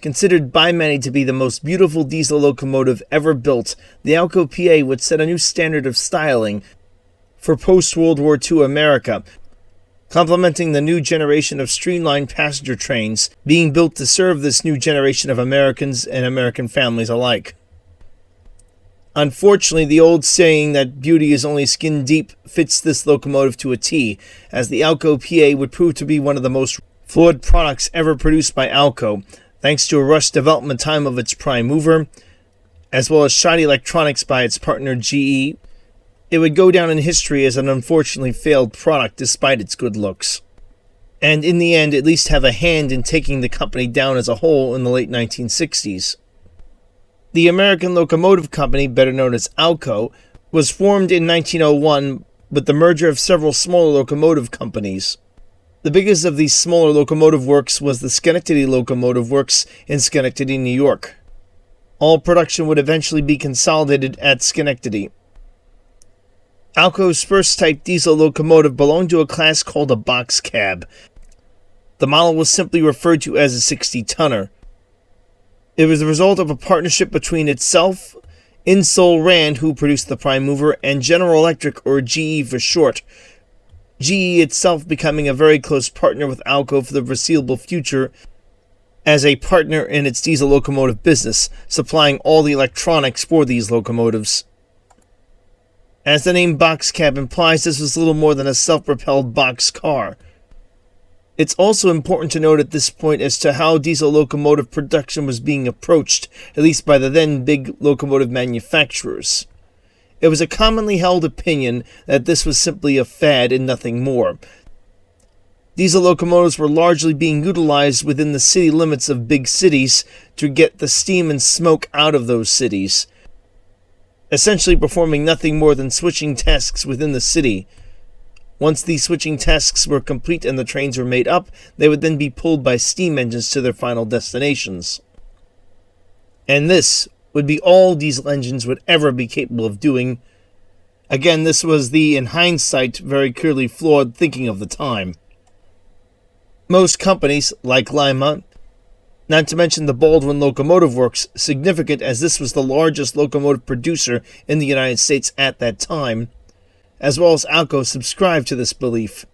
Considered by many to be the most beautiful diesel locomotive ever built, the Alco PA would set a new standard of styling for post-World War II America, complementing the new generation of streamlined passenger trains being built to serve this new generation of Americans and American families alike. Unfortunately, the old saying that beauty is only skin deep fits this locomotive to a T, as the Alco PA would prove to be one of the most flawed products ever produced by Alco, thanks to a rushed development time of its prime mover, as well as shoddy electronics by its partner GE. It would go down in history as an unfortunately failed product despite its good looks, and in the end at least have a hand in taking the company down as a whole in the late 1960s. The American Locomotive Company, better known as Alco, was formed in 1901 with the merger of several smaller locomotive companies. The biggest of these smaller locomotive works was the Schenectady Locomotive Works in Schenectady, New York. All production would eventually be consolidated at Schenectady. Alco's first type diesel locomotive belonged to a class called a box cab. The model was simply referred to as a 60-tonner. It was the result of a partnership between itself, Insull Rand, who produced the prime mover, and General Electric, or GE for short, GE itself becoming a very close partner with Alco for the foreseeable future as a partner in its diesel locomotive business, supplying all the electronics for these locomotives. As the name box cab implies, this was little more than a self-propelled box car. It's also important to note at this point as to how diesel locomotive production was being approached, at least by the then big locomotive manufacturers. It was a commonly held opinion that this was simply a fad and nothing more. Diesel locomotives were largely being utilized within the city limits of big cities to get the steam and smoke out of those cities, essentially performing nothing more than switching tasks within the city. Once these switching tasks were complete and the trains were made up, they would then be pulled by steam engines to their final destinations. And this would be all diesel engines would ever be capable of doing. Again, this was the, in hindsight, very clearly flawed thinking of the time. Most companies, like Lima, not to mention the Baldwin Locomotive Works, significant as this was the largest locomotive producer in the United States at that time, as well as Alco, subscribed to this belief.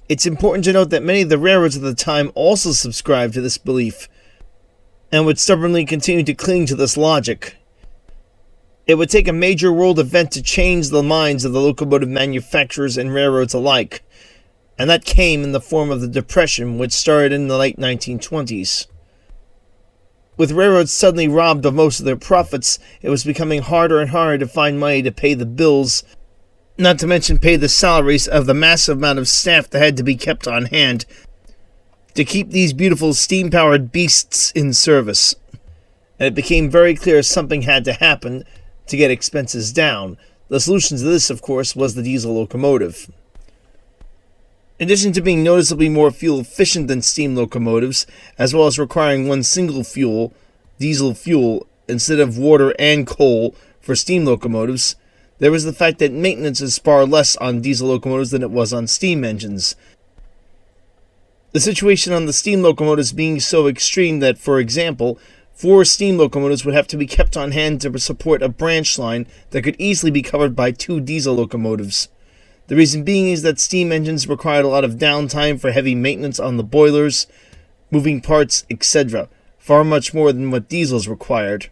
It's important to note that many of the railroads of the time also subscribed to this belief, and would stubbornly continue to cling to this logic. It would take a major world event to change the minds of the locomotive manufacturers and railroads alike, and that came in the form of the Depression, which started in the late 1920s. With railroads suddenly robbed of most of their profits, it was becoming harder and harder to find money to pay the bills, not to mention pay the salaries of the massive amount of staff that had to be kept on hand to keep these beautiful steam-powered beasts in service. And it became very clear something had to happen to get expenses down. The solution to this, of course, was the diesel locomotive. In addition to being noticeably more fuel efficient than steam locomotives, as well as requiring one single fuel, diesel fuel, instead of water and coal for steam locomotives, there was the fact that maintenance is far less on diesel locomotives than it was on steam engines. The situation on the steam locomotives being so extreme that, for example, 4 steam locomotives would have to be kept on hand to support a branch line that could easily be covered by 2 diesel locomotives. The reason being is that steam engines required a lot of downtime for heavy maintenance on the boilers, moving parts, etc., far much more than what diesels required.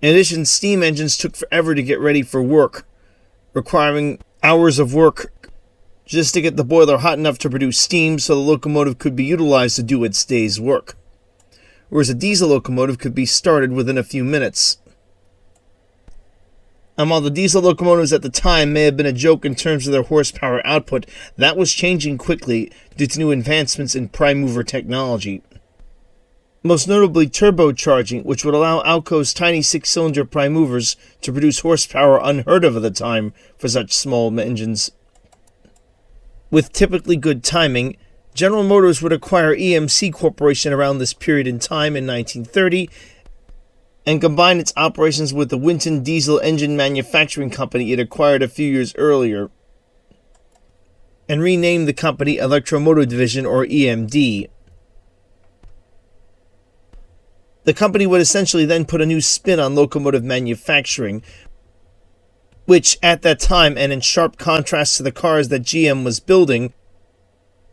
In addition, steam engines took forever to get ready for work, requiring hours of work just to get the boiler hot enough to produce steam so the locomotive could be utilized to do its day's work, whereas a diesel locomotive could be started within a few minutes. And while the diesel locomotives at the time may have been a joke in terms of their horsepower output, that was changing quickly due to new advancements in prime mover technology. Most notably turbocharging, which would allow Alco's tiny 6-cylinder prime movers to produce horsepower unheard of at the time for such small engines. With typically good timing, General Motors would acquire EMC Corporation around this period in time in 1930 and combine its operations with the Winton Diesel Engine Manufacturing Company it acquired a few years earlier, and rename the company Electromotive Division, or EMD. The company would essentially then put a new spin on locomotive manufacturing, which at that time, and in sharp contrast to the cars that GM was building,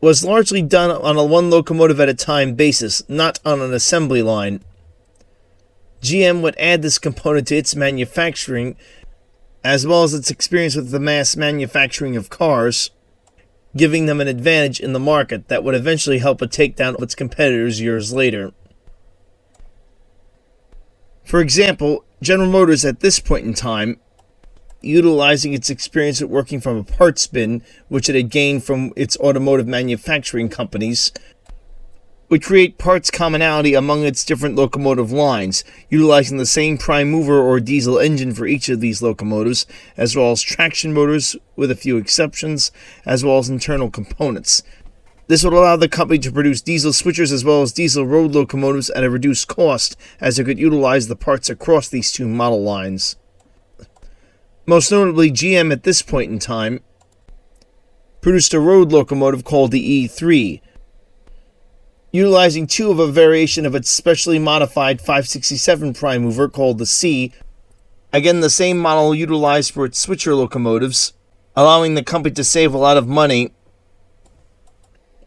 was largely done on a one locomotive at a time basis, not on an assembly line. GM would add this component to its manufacturing, as well as its experience with the mass manufacturing of cars, giving them an advantage in the market that would eventually help it take down its competitors years later. For example, General Motors at this point in time, utilizing its experience at working from a parts bin, which it had gained from its automotive manufacturing companies, would create parts commonality among its different locomotive lines, utilizing the same prime mover or diesel engine for each of these locomotives, as well as traction motors, with a few exceptions, as well as internal components. This would allow the company to produce diesel switchers as well as diesel road locomotives at a reduced cost, as it could utilize the parts across these two model lines. Most notably, GM at this point in time produced a road locomotive called the E3, utilizing two of a variation of its specially modified 567 prime mover called the C, again the same model utilized for its switcher locomotives, allowing the company to save a lot of money,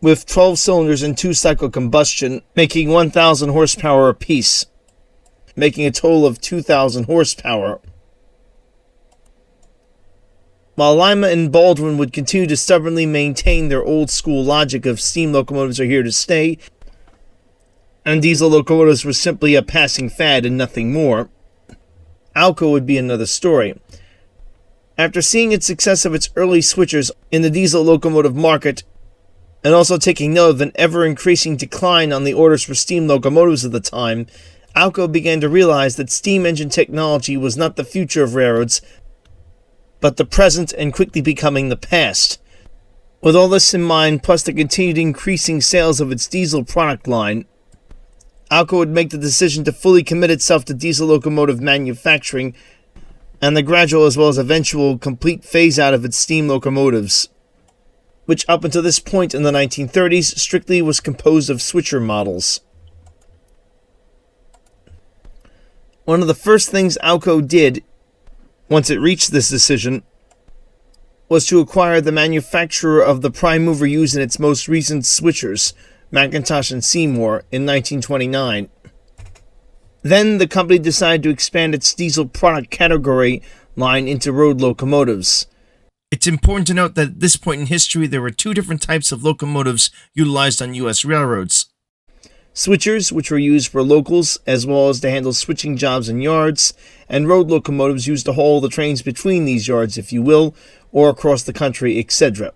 with 12 cylinders and 2-cycle combustion, making 1,000 horsepower apiece, making a total of 2,000 horsepower. While Lima and Baldwin would continue to stubbornly maintain their old-school logic of steam locomotives are here to stay, and diesel locomotives were simply a passing fad and nothing more, Alco would be another story. After seeing its success of its early switchers in the diesel locomotive market, and also taking note of an ever-increasing decline on the orders for steam locomotives at the time, Alco began to realize that steam engine technology was not the future of railroads, but the present and quickly becoming the past. With all this in mind, plus the continued increasing sales of its diesel product line, Alco would make the decision to fully commit itself to diesel locomotive manufacturing and the gradual as well as eventual complete phase-out of its steam locomotives, which up until this point in the 1930s strictly was composed of switcher models. One of the first things Alco did, once it reached this decision, was to acquire the manufacturer of the prime mover used in its most recent switchers, McIntosh and Seymour, in 1929. Then the company decided to expand its diesel product category line into road locomotives. It's important to note that at this point in history there were two different types of locomotives utilized on U.S. railroads. Switchers, which were used for locals as well as to handle switching jobs in yards, and road locomotives used to haul the trains between these yards, if you will, or across the country, etc.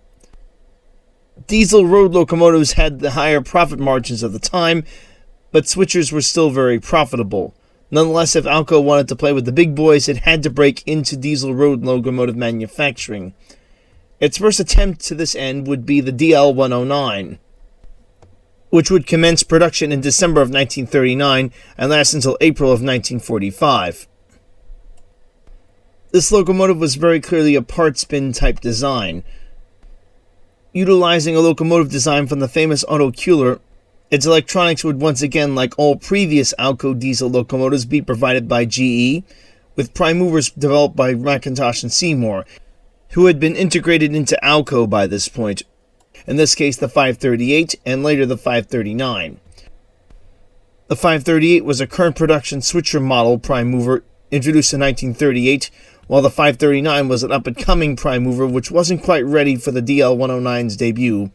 Diesel road locomotives had the higher profit margins of the time, but switchers were still very profitable. Nonetheless, if Alco wanted to play with the big boys, it had to break into diesel road locomotive manufacturing. Its first attempt to this end would be the DL-109, which would commence production in December of 1939 and last until April of 1945. This locomotive was very clearly a parts bin type design. Utilizing a locomotive design from the famous Otto Kuehler, its electronics would once again, like all previous Alco diesel locomotives, be provided by GE, with prime movers developed by McIntosh and Seymour, who had been integrated into Alco by this point, in this case the 538 and later the 539. The 538 was a current production switcher model prime mover introduced in 1938, while the 539 was an up-and-coming prime mover which wasn't quite ready for the DL-109's debut,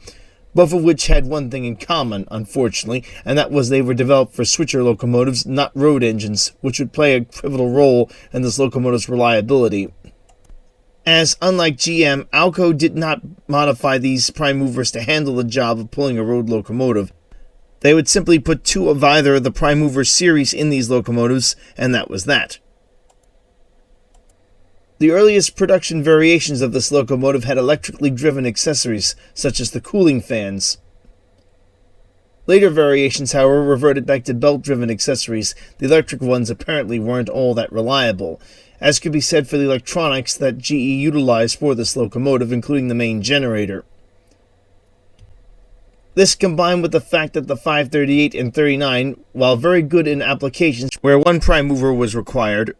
both of which had one thing in common, unfortunately, and that was they were developed for switcher locomotives, not road engines, which would play a pivotal role in this locomotive's reliability. As, unlike GM, Alco did not modify these prime movers to handle the job of pulling a road locomotive. They would simply put two of either of the prime mover series in these locomotives, and that was that. The earliest production variations of this locomotive had electrically driven accessories, such as the cooling fans. Later variations, however, reverted back to belt-driven accessories. The electric ones apparently weren't all that reliable, as could be said for the electronics that GE utilized for this locomotive, including the main generator. This, combined with the fact that the 538 and 39, while very good in applications where one prime mover was required,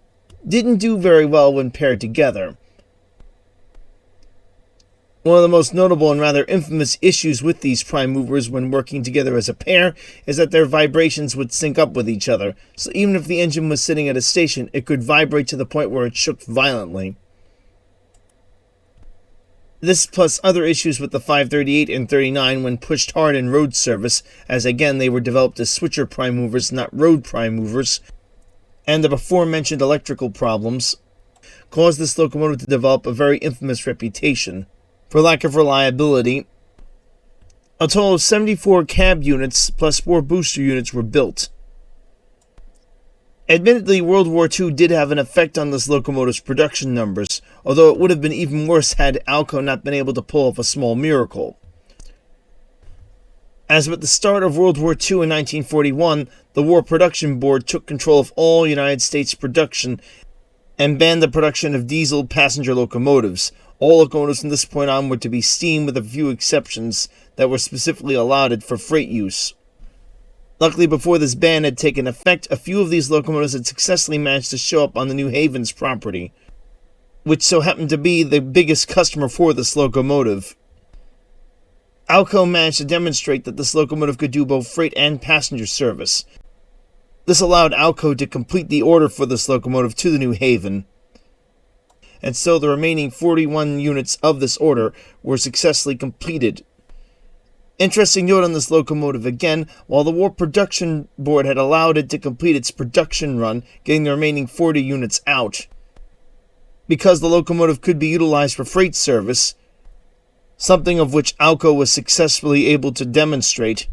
didn't do very well when paired together. One of the most notable and rather infamous issues with these prime movers when working together as a pair is that their vibrations would sync up with each other, so even if the engine was sitting at a station, it could vibrate to the point where it shook violently. This plus other issues with the 538 and 39 when pushed hard in road service, as again they were developed as switcher prime movers, not road prime movers, and the before-mentioned electrical problems, caused this locomotive to develop a very infamous reputation for lack of reliability. A total of 74 cab units plus 4 booster units were built. Admittedly, World War II did have an effect on this locomotive's production numbers, although it would have been even worse had Alco not been able to pull off a small miracle. As with the start of World War II in 1941, the War Production Board took control of all United States production and banned the production of diesel passenger locomotives. All locomotives from this point on were to be steam, with a few exceptions that were specifically allotted for freight use. Luckily, before this ban had taken effect, a few of these locomotives had successfully managed to show up on the New Haven's property, which so happened to be the biggest customer for this locomotive. Alco managed to demonstrate that this locomotive could do both freight and passenger service. This allowed Alco to complete the order for this locomotive to the New Haven, and so the remaining 41 units of this order were successfully completed. Interesting note on this locomotive again, while the War Production Board had allowed it to complete its production run, getting the remaining 40 units out, because the locomotive could be utilized for freight service, something of which Alco was successfully able to demonstrate,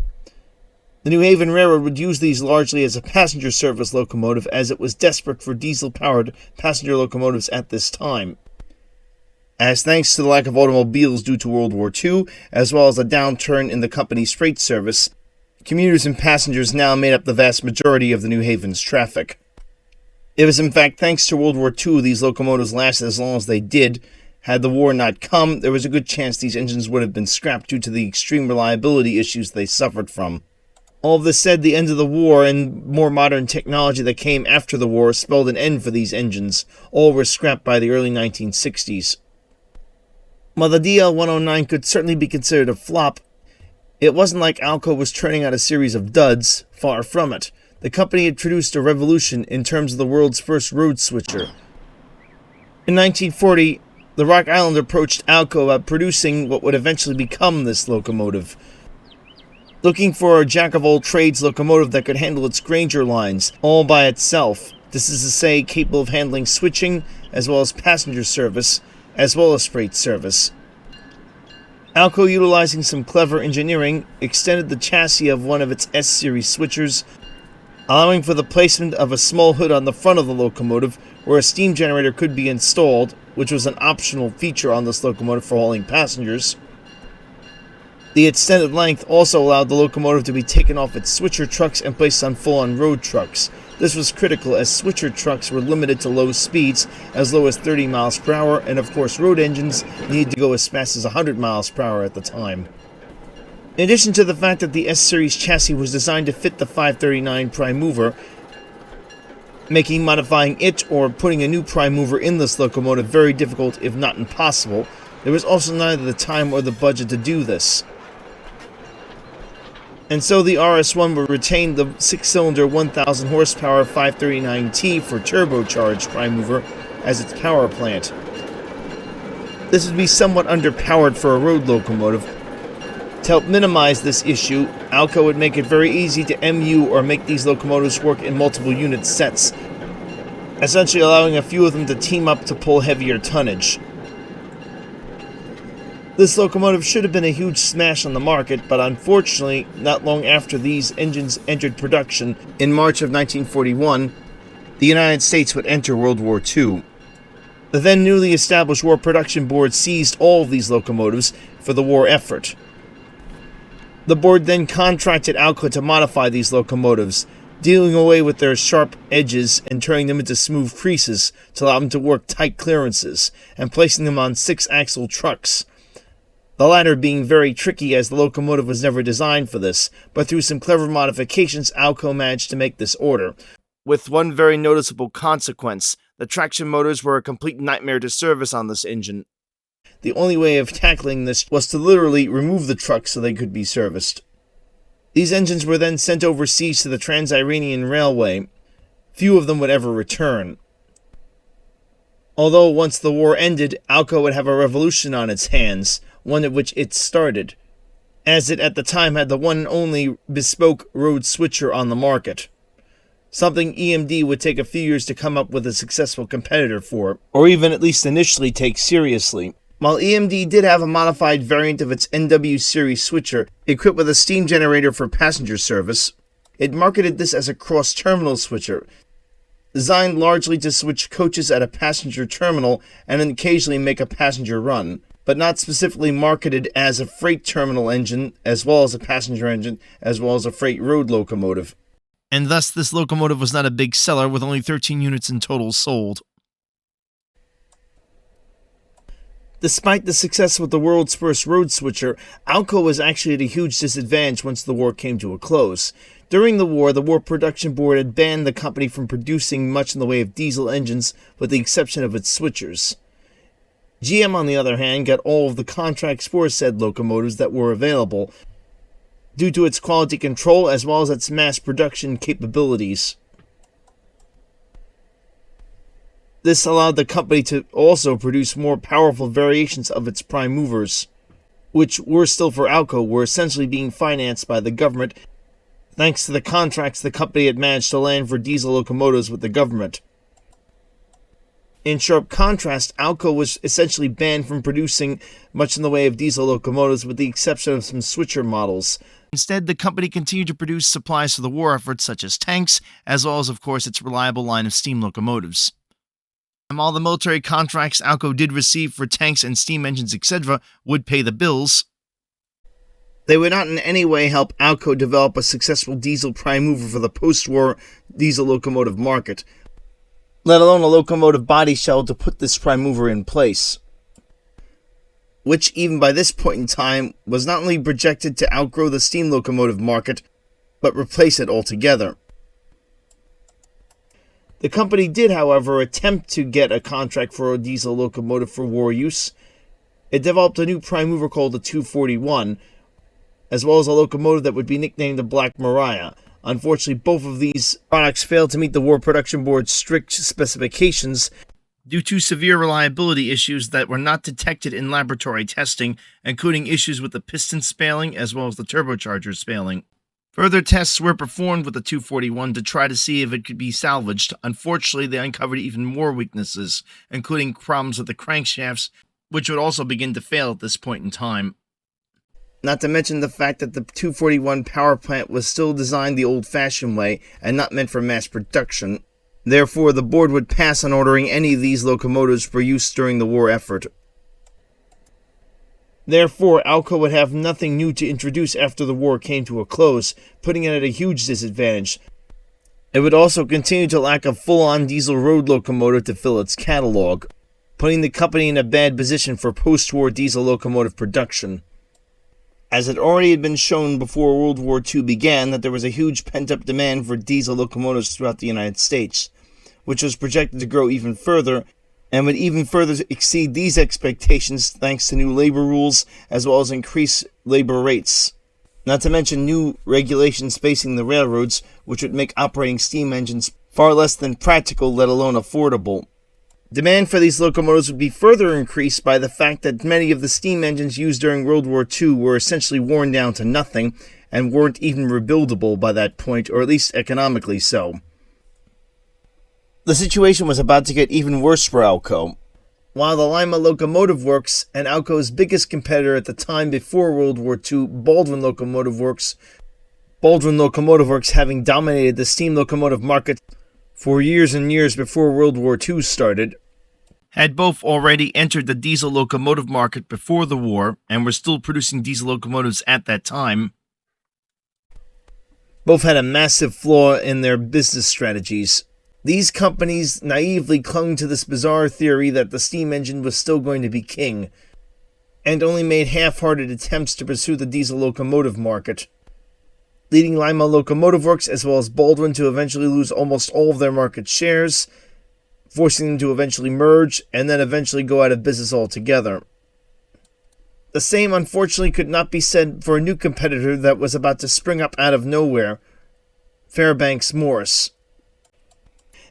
the New Haven Railroad would use these largely as a passenger service locomotive, as it was desperate for diesel-powered passenger locomotives at this time. As thanks to the lack of automobiles due to World War II, as well as a downturn in the company's freight service, commuters and passengers now made up the vast majority of the New Haven's traffic. It was in fact thanks to World War II these locomotives lasted as long as they did. Had the war not come, there was a good chance these engines would have been scrapped due to the extreme reliability issues they suffered from. All of this said, the end of the war and more modern technology that came after the war spelled an end for these engines. All were scrapped by the early 1960s. While the DL-109 could certainly be considered a flop, it wasn't like Alco was churning out a series of duds. Far from it. The company had produced a revolution in terms of the world's first road switcher. In 1940, the Rock Island approached Alco about producing what would eventually become this locomotive, looking for a jack-of-all-trades locomotive that could handle its Granger lines all by itself. This is to say, capable of handling switching, as well as passenger service, as well as freight service. Alco, utilizing some clever engineering, extended the chassis of one of its S-series switchers, allowing for the placement of a small hood on the front of the locomotive where a steam generator could be installed, which was an optional feature on this locomotive for hauling passengers. The extended length also allowed the locomotive to be taken off its switcher trucks and placed on full-on road trucks. This was critical, as switcher trucks were limited to low speeds, as low as 30 miles per hour, and of course road engines needed to go as fast as 100 miles per hour at the time. In addition to the fact that the S-Series chassis was designed to fit the 539 prime mover, making modifying it or putting a new prime mover in this locomotive very difficult, if not impossible, there was also neither the time or the budget to do this. And so the RS-1 would retain the 6-cylinder 1,000 horsepower 539T for turbocharged prime mover as its power plant. This would be somewhat underpowered for a road locomotive. To help minimize this issue, Alco would make it very easy to MU or make these locomotives work in multiple unit sets, essentially allowing a few of them to team up to pull heavier tonnage. This locomotive should have been a huge smash on the market, but unfortunately, not long after these engines entered production, in March of 1941, the United States would enter World War II. The then newly established War Production Board seized all of these locomotives for the war effort. The board then contracted Alco to modify these locomotives, dealing away with their sharp edges and turning them into smooth creases to allow them to work tight clearances, and placing them on 6-axle trucks. the latter being very tricky as the locomotive was never designed for this, but through some clever modifications, Alco managed to make this order. With one very noticeable consequence: the traction motors were a complete nightmare to service on this engine. The only way of tackling this was to literally remove the trucks so they could be serviced. These engines were then sent overseas to the Trans-Iranian Railway. Few of them would ever return. Although once the war ended, Alco would have a revolution on its hands, one at which it started, as it at the time had the one and only bespoke road switcher on the market. Something EMD would take a few years to come up with a successful competitor for, or even at least initially take seriously. While EMD did have a modified variant of its NW series switcher, equipped with a steam generator for passenger service, it marketed this as a cross-terminal switcher, designed largely to switch coaches at a passenger terminal and then occasionally make a passenger run, but not specifically marketed as a freight terminal engine, as well as a passenger engine, as well as a freight road locomotive. And thus this locomotive was not a big seller, with only 13 units in total sold. Despite the success with the world's first road switcher, Alco was actually at a huge disadvantage once the war came to a close. During the War Production Board had banned the company from producing much in the way of diesel engines, with the exception of its switchers. GM, on the other hand, got all of the contracts for said locomotives that were available, due to its quality control as well as its mass production capabilities. This allowed the company to also produce more powerful variations of its prime movers, which were still for Alco, were essentially being financed by the government, thanks to the contracts the company had managed to land for diesel locomotives with the government. In sharp contrast, Alco was essentially banned from producing much in the way of diesel locomotives with the exception of some switcher models. Instead, the company continued to produce supplies for the war efforts such as tanks, as well as, of course, its reliable line of steam locomotives. And all the military contracts Alco did receive for tanks and steam engines, etc., would pay the bills. They would not in any way help Alco develop a successful diesel prime mover for the post-war diesel locomotive market, let alone a locomotive body shell to put this prime mover in place, which even by this point in time was not only projected to outgrow the steam locomotive market, but replace it altogether. The company did, however, attempt to get a contract for a diesel locomotive for war use. It developed a new prime mover called the 241, as well as a locomotive that would be nicknamed the Black Maria. Unfortunately, both of these products failed to meet the War Production Board's strict specifications due to severe reliability issues that were not detected in laboratory testing, including issues with the piston spalling as well as the turbocharger spalling. Further tests were performed with the 241 to try to see if it could be salvaged. Unfortunately, they uncovered even more weaknesses, including problems with the crankshafts, which would also begin to fail at this point in time. Not to mention the fact that the 241 power plant was still designed the old-fashioned way and not meant for mass production. Therefore, the board would pass on ordering any of these locomotives for use during the war effort. Therefore, Alco would have nothing new to introduce after the war came to a close, putting it at a huge disadvantage. It would also continue to lack a full-on diesel road locomotive to fill its catalog, putting the company in a bad position for post-war diesel locomotive production, as it already had been shown before World War II began that there was a huge pent-up demand for diesel locomotives throughout the United States, which was projected to grow even further, and would even further exceed these expectations thanks to new labor rules as well as increased labor rates. Not to mention new regulations facing the railroads, which would make operating steam engines far less than practical, let alone affordable. Demand for these locomotives would be further increased by the fact that many of the steam engines used during World War II were essentially worn down to nothing and weren't even rebuildable by that point, or at least economically so. The situation was about to get even worse for Alco. While the Lima Locomotive Works and Alco's biggest competitor at the time before World War II, Baldwin Locomotive Works having dominated the steam locomotive market for years and years before World War II started, had both already entered the diesel locomotive market before the war and were still producing diesel locomotives at that time. Both had a massive flaw in their business strategies. These companies naively clung to this bizarre theory that the steam engine was still going to be king. and only made half-hearted attempts to pursue the diesel locomotive market, leading Lima Locomotive Works as well as Baldwin to eventually lose almost all of their market shares, forcing them to eventually merge and then eventually go out of business altogether. The same, unfortunately, could not be said for a new competitor that was about to spring up out of nowhere, Fairbanks Morse.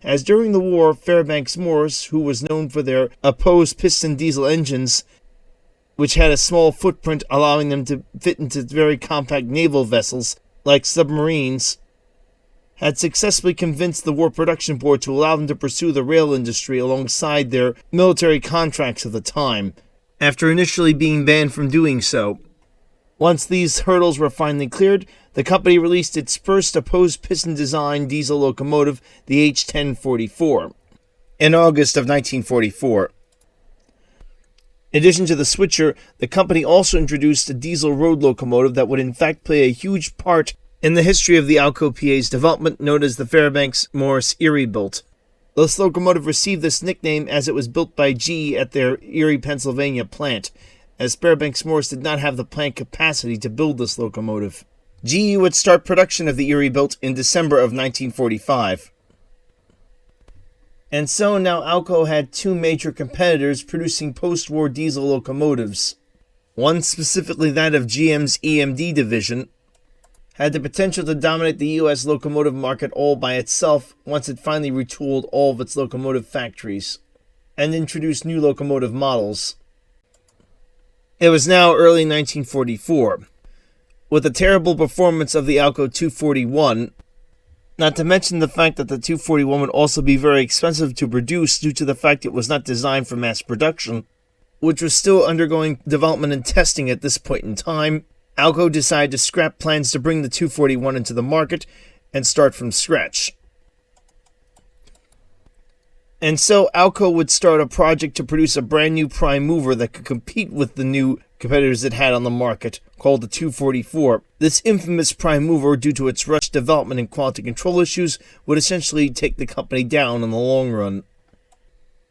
As during the war, Fairbanks Morse, who was known for their apposed piston diesel engines, which had a small footprint allowing them to fit into very compact naval vessels like submarines, had successfully convinced the War Production Board to allow them to pursue the rail industry alongside their military contracts of the time, after initially being banned from doing so. Once these hurdles were finally cleared, the company released its first opposed piston design diesel locomotive, the H-1044, in August of 1944. In addition to the switcher, the company also introduced a diesel road locomotive that would in fact play a huge part in the history of the Alco PA's development, known as the Fairbanks Morse Erie-Built. This locomotive received this nickname as it was built by GE at their Erie, Pennsylvania plant, as Fairbanks Morse did not have the plant capacity to build this locomotive. GE would start production of the Erie-Built in December of 1945. And so now Alco had two major competitors producing post-war diesel locomotives. One, specifically that of GM's EMD division, had the potential to dominate the U.S. locomotive market all by itself once it finally retooled all of its locomotive factories and introduced new locomotive models. It was now early 1944. With the terrible performance of the Alco 241, not to mention the fact that the 241 would also be very expensive to produce due to the fact it was not designed for mass production, which was still undergoing development and testing at this point in time, Alco decided to scrap plans to bring the 241 into the market and start from scratch. And so Alco would start a project to produce a brand new prime mover that could compete with the new competitors it had on the market, called the 244. This infamous prime mover, due to its rushed development and quality control issues, would essentially take the company down in the long run.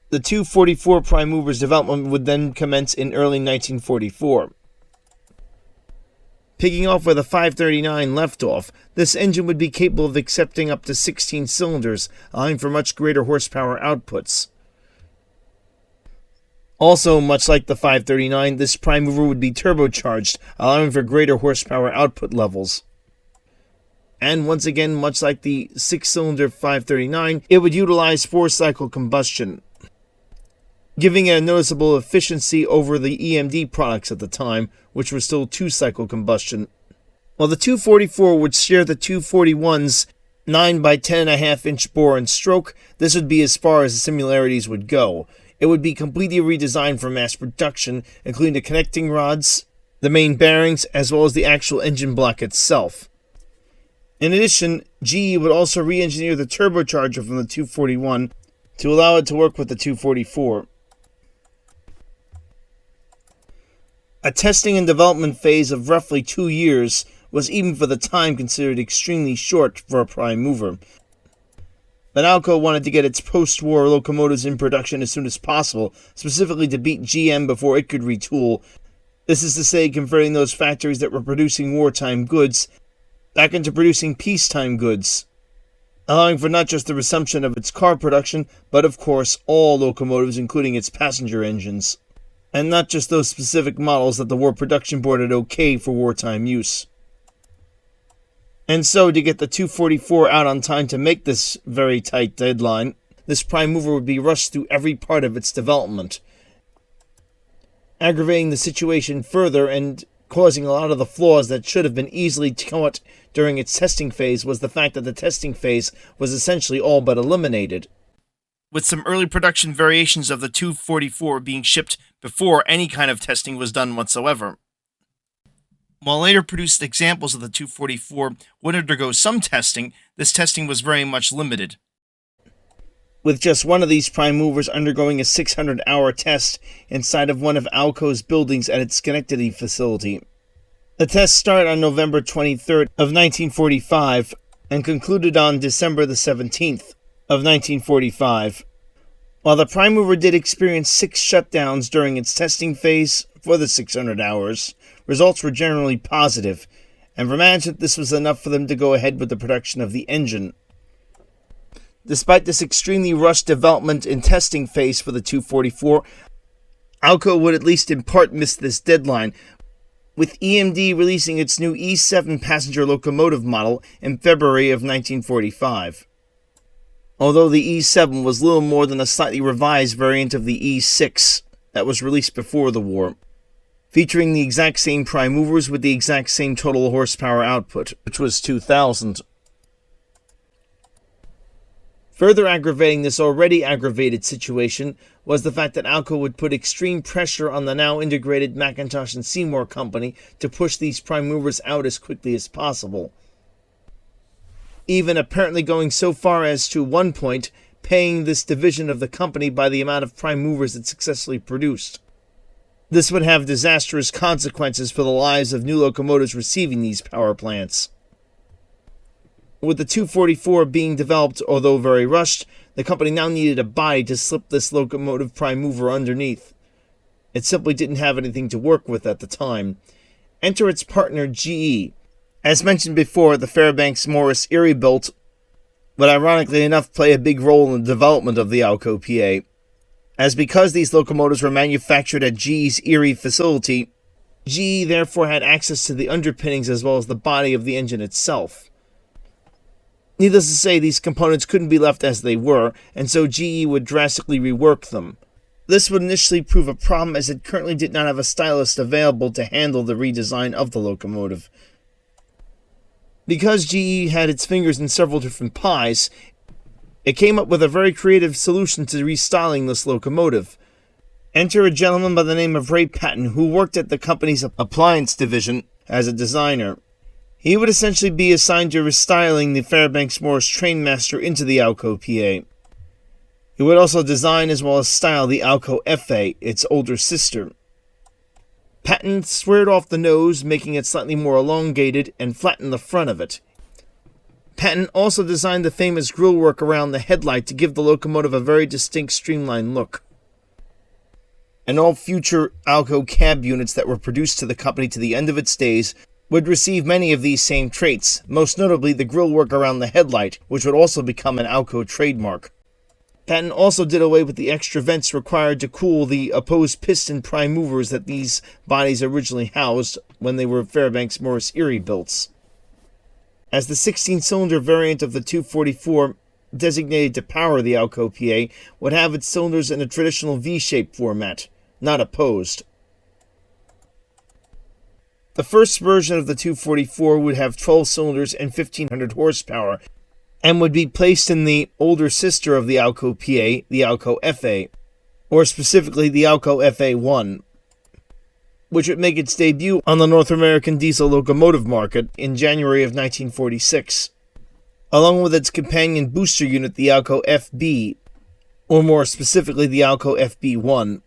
The 244 prime mover's development would then commence in early 1944. Picking off where the 539 left off, this engine would be capable of accepting up to 16 cylinders, allowing for much greater horsepower outputs. Also, much like the 539, this prime mover would be turbocharged, allowing for greater horsepower output levels. And once again, much like the 6-cylinder 539, it would utilize 4-cycle combustion, giving it a noticeable efficiency over the EMD products at the time, which were still 2-cycle combustion. While the 244 would share the 241's 9 by 10.5-inch bore and stroke, this would be as far as the similarities would go. It would be completely redesigned for mass production, including the connecting rods, the main bearings, as well as the actual engine block itself. In addition, GE would also re-engineer the turbocharger from the 241 to allow it to work with the 244. A testing and development phase of roughly 2 years was, even for the time, considered extremely short for a prime mover. But Alco wanted to get its post-war locomotives in production as soon as possible, specifically to beat GM before it could retool. This is to say, converting those factories that were producing wartime goods back into producing peacetime goods, allowing for not just the resumption of its car production, but of course all locomotives, including its passenger engines, and not just those specific models that the War Production Board had okayed for wartime use. And so, to get the 244 out on time to make this very tight deadline, this prime mover would be rushed through every part of its development, aggravating the situation further and causing a lot of the flaws that should have been easily caught during its testing phase was the fact that the testing phase was essentially all but eliminated, with some early production variations of the 244 being shipped before any kind of testing was done whatsoever. While later produced examples of the 244 would undergo some testing, this testing was very much limited, with just one of these prime movers undergoing a 600-hour test inside of one of Alco's buildings at its Schenectady facility. The test started on November 23rd of 1945 and concluded on December the 17th of 1945. While the prime mover did experience 6 shutdowns during its testing phase for the 600 hours, results were generally positive, and for management this was enough for them to go ahead with the production of the engine. Despite this extremely rushed development and testing phase for the 244, Alco would at least in part miss this deadline, with EMD releasing its new E7 passenger locomotive model in February of 1945. Although the E7 was little more than a slightly revised variant of the E6 that was released before the war, featuring the exact same prime movers with the exact same total horsepower output, which was 2,000. Further aggravating this already aggravated situation was the fact that Alco would put extreme pressure on the now integrated McIntosh and Seymour company to push these prime movers out as quickly as possible, even apparently going so far as to, one point, paying this division of the company by the amount of prime movers it successfully produced. This would have disastrous consequences for the lives of new locomotives receiving these power plants. With the 244 being developed, although very rushed, the company now needed a body to slip this locomotive prime mover underneath. It simply didn't have anything to work with at the time. Enter its partner GE. As mentioned before, the Fairbanks Morris Erie built would ironically enough play a big role in the development of the Alco PA, as because these locomotives were manufactured at GE's Erie facility, GE therefore had access to the underpinnings as well as the body of the engine itself. Needless to say, these components couldn't be left as they were, and so GE would drastically rework them. This would initially prove a problem as it currently did not have a stylist available to handle the redesign of the locomotive. Because GE had its fingers in several different pies, it came up with a very creative solution to restyling this locomotive. Enter a gentleman by the name of Ray Patton, who worked at the company's appliance division as a designer. He would essentially be assigned to restyling the Fairbanks Morris Trainmaster into the Alco PA. He would also design as well as style the Alco FA, its older sister. Patton squared off the nose, making it slightly more elongated, and flattened the front of it. Patton also designed the famous grillwork around the headlight to give the locomotive a very distinct streamlined look. And all future Alco cab units that were produced to the company to the end of its days would receive many of these same traits, most notably the grillwork around the headlight, which would also become an Alco trademark. Patton also did away with the extra vents required to cool the opposed piston prime movers that these bodies originally housed when they were Fairbanks Morris Erie builds. As the 16-cylinder variant of the 244, designated to power the Alco PA, would have its cylinders in a traditional V-shaped format, not opposed. The first version of the 244 would have 12 cylinders and 1,500 horsepower, and would be placed in the older sister of the Alco PA, the Alco FA, or specifically the Alco FA-1, which would make its debut on the North American diesel locomotive market in January of 1946, along with its companion booster unit, the Alco FB, or more specifically the Alco FB-1.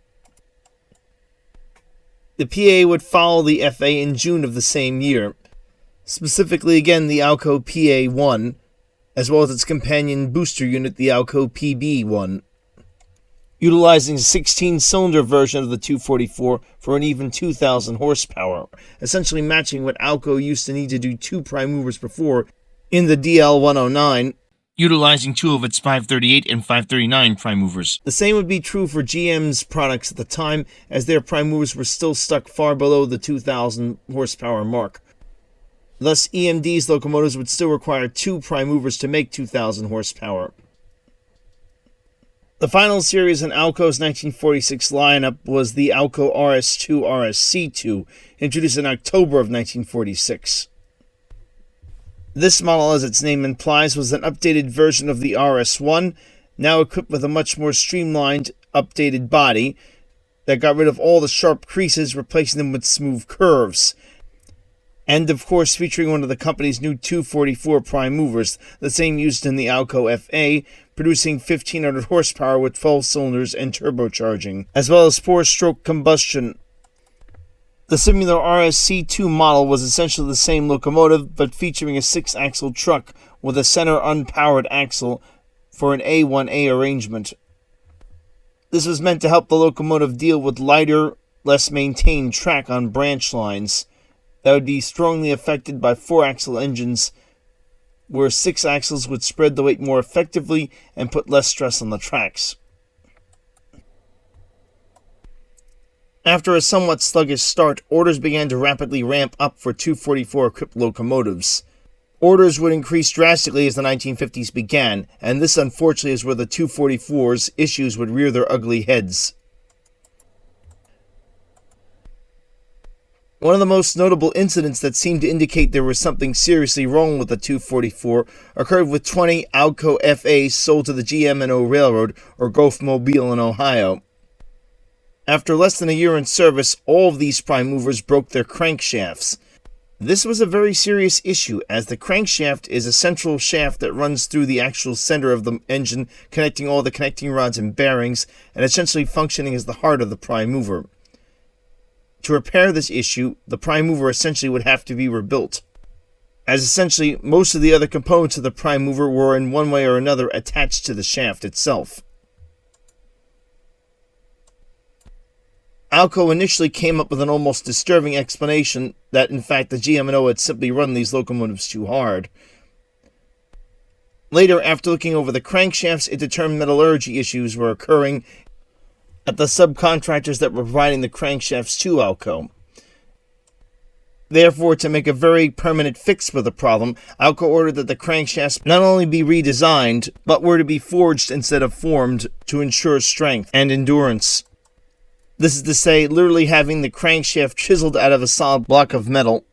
The PA would follow the FA in June of the same year, specifically again the Alco PA-1, as well as its companion booster unit, the Alco PB-1, utilizing a 16-cylinder version of the 244 for an even 2,000 horsepower, essentially matching what Alco used to need to do 2 prime movers before in the DL-109, utilizing 2 of its 538 and 539 prime movers. The same would be true for GM's products at the time, as their prime movers were still stuck far below the 2,000 horsepower mark. Thus, EMD's locomotives would still require 2 prime movers to make 2,000 horsepower. The final series in Alco's 1946 lineup was the Alco RS-2 RSC2, introduced in October of 1946. This model, as its name implies, was an updated version of the RS-1, now equipped with a much more streamlined, updated body that got rid of all the sharp creases, replacing them with smooth curves. And, of course, featuring one of the company's new 244 prime movers, the same used in the Alco FA, producing 1,500 horsepower with 12 cylinders and turbocharging, as well as 4-stroke combustion. The similar RSC2 model was essentially the same locomotive, but featuring a 6-axle truck with a center unpowered axle for an A1A arrangement. This was meant to help the locomotive deal with lighter, less maintained track on branch lines that would be strongly affected by 4-axle engines, where 6 axles would spread the weight more effectively and put less stress on the tracks. After a somewhat sluggish start, orders began to rapidly ramp up for 244-equipped locomotives. Orders would increase drastically as the 1950s began, and this unfortunately is where the 244's issues would rear their ugly heads. One of the most notable incidents that seemed to indicate there was something seriously wrong with the 244 occurred with 20 Alco FAs sold to the GM&O Railroad, or Gulf Mobile in Ohio. After less than a year in service, all of these prime movers broke their crankshafts. This was a very serious issue, as the crankshaft is a central shaft that runs through the actual center of the engine, connecting all the connecting rods and bearings, and essentially functioning as the heart of the prime mover. To repair this issue, the prime mover essentially would have to be rebuilt, as essentially most of the other components of the prime mover were in one way or another attached to the shaft itself. Alco initially came up with an almost disturbing explanation that, in fact, the GM&O had simply run these locomotives too hard. Later, after looking over the crankshafts, it determined metallurgy issues were occurring at the subcontractors that were providing the crankshafts to Alco. Therefore, to make a very permanent fix for the problem, Alco ordered that the crankshafts not only be redesigned, but were to be forged instead of formed to ensure strength and endurance. This is to say, literally having the crankshaft chiseled out of a solid block of metal,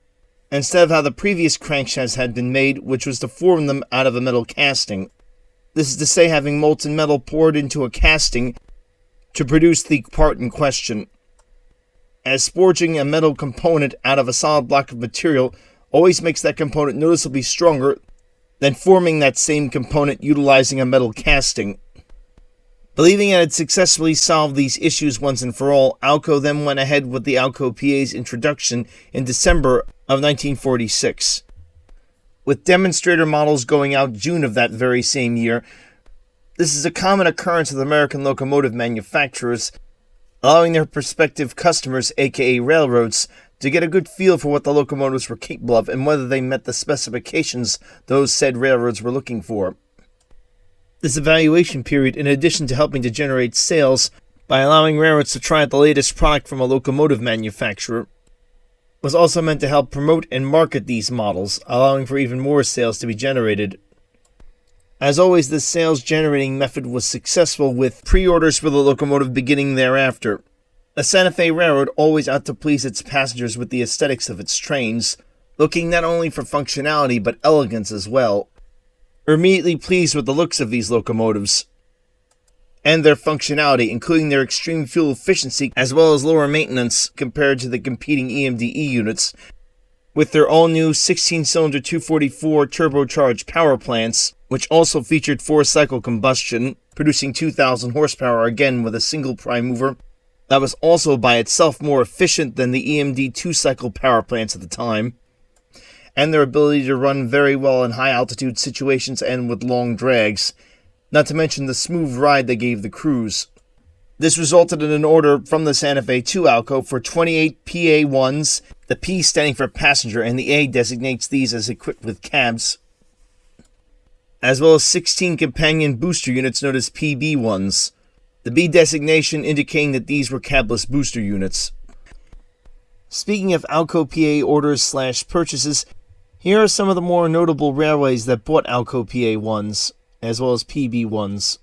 instead of how the previous crankshafts had been made, which was to form them out of a metal casting. This is to say, having molten metal poured into a casting to produce the part in question, as forging a metal component out of a solid block of material always makes that component noticeably stronger than forming that same component utilizing a metal casting. Believing it had successfully solved these issues once and for all, Alco then went ahead with the Alco PA's introduction in December of 1946. With demonstrator models going out June of that very same year, this is a common occurrence with American locomotive manufacturers, allowing their prospective customers, aka railroads, to get a good feel for what the locomotives were capable of and whether they met the specifications those said railroads were looking for. This evaluation period, in addition to helping to generate sales by allowing railroads to try out the latest product from a locomotive manufacturer, was also meant to help promote and market these models, allowing for even more sales to be generated. As always, this sales generating method was successful, with pre-orders for the locomotive beginning thereafter. The Santa Fe Railroad always out to please its passengers with the aesthetics of its trains, looking not only for functionality but elegance as well. Were immediately pleased with the looks of these locomotives and their functionality, including their extreme fuel efficiency as well as lower maintenance compared to the competing EMDE units, with their all-new 16-cylinder 244 turbocharged power plants, which also featured 4-cycle combustion, producing 2,000 horsepower, again with a single prime mover that was also by itself more efficient than the EMD 2-cycle power plants at the time, and their ability to run very well in high-altitude situations and with long drags, not to mention the smooth ride they gave the crews. This resulted in an order from the Santa Fe to Alco for 28 PA-1s, the P standing for passenger, and the A designates these as equipped with cabs, as well as 16 companion booster units known as PB-1s, the B designation indicating that these were cabless booster units. Speaking of Alco PA orders/purchases, here are some of the more notable railways that bought Alco PA-1s, as well as PB-1s.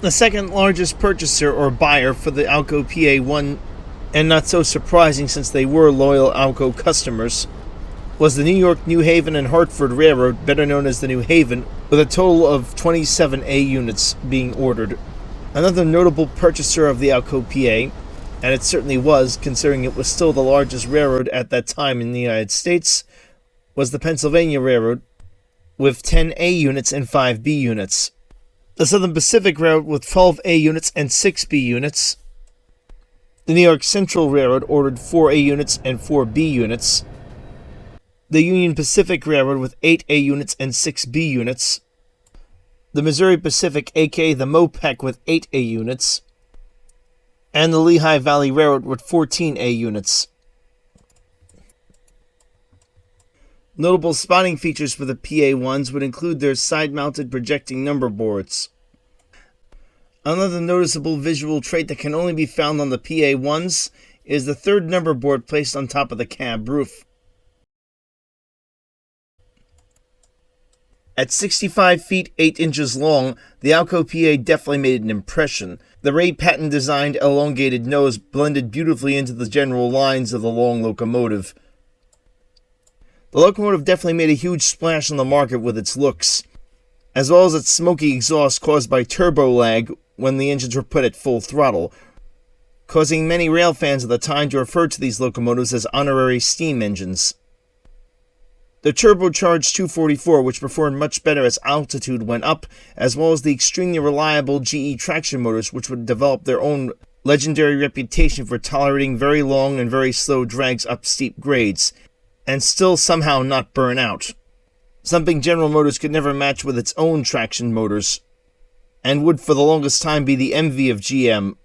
The second largest purchaser or buyer for the Alco PA-1, and not so surprising since they were loyal Alco customers, was the New York, New Haven, and Hartford Railroad, better known as the New Haven, with a total of 27 A units being ordered. Another notable purchaser of the Alco PA, and it certainly was, considering it was still the largest railroad at that time in the United States, was the Pennsylvania Railroad, with 10 A units and 5 B units. The Southern Pacific Railroad with 12 A units and 6 B units. The New York Central Railroad ordered 4 A units and 4 B units. The Union Pacific Railroad with 8 A units and 6 B units. the Missouri Pacific, aka the MOPEC, with 8 A units, and the Lehigh Valley Railroad with 14 A units. Notable spotting features for the PA-1s would include their side-mounted projecting number boards. Another noticeable visual trait that can only be found on the PA-1s is the third number board placed on top of the cab roof. At 65 feet 8 inches long, the Alco PA definitely made an impression. The Ray patent-designed elongated nose blended beautifully into the general lines of the long locomotive. The locomotive definitely made a huge splash on the market with its looks, as well as its smoky exhaust caused by turbo lag when the engines were put at full throttle, causing many rail fans of the time to refer to these locomotives as honorary steam engines. The turbocharged 244, which performed much better as altitude went up, as well as the extremely reliable GE traction motors, which would develop their own legendary reputation for tolerating very long and very slow drags up steep grades, and still somehow not burn out. Something General Motors could never match with its own traction motors, and would for the longest time be the envy of GM.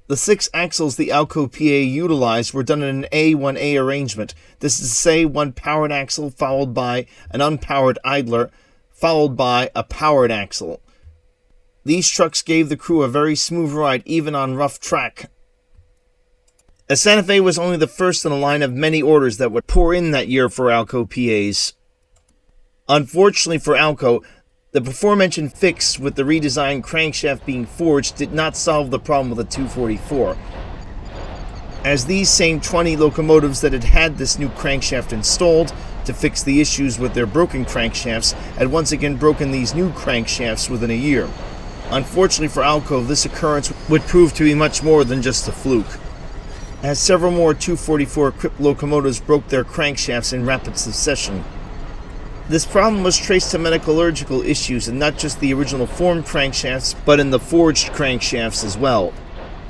The 6 axles the Alco PA utilized were done in an A1A arrangement. This is to say, one powered axle followed by an unpowered idler, followed by a powered axle. These trucks gave the crew a very smooth ride even on rough track. A Santa Fe was only the first in a line of many orders that would pour in that year for Alco PAs. Unfortunately for Alco, the before-mentioned fix with the redesigned crankshaft being forged did not solve the problem with the 244, as these same 20 locomotives that had had this new crankshaft installed to fix the issues with their broken crankshafts had once again broken these new crankshafts within a year. Unfortunately for Alco, this occurrence would prove to be much more than just a fluke, as several more 244-equipped locomotives broke their crankshafts in rapid succession. This problem was traced to metallurgical issues and not just the original formed crankshafts, but in the forged crankshafts as well.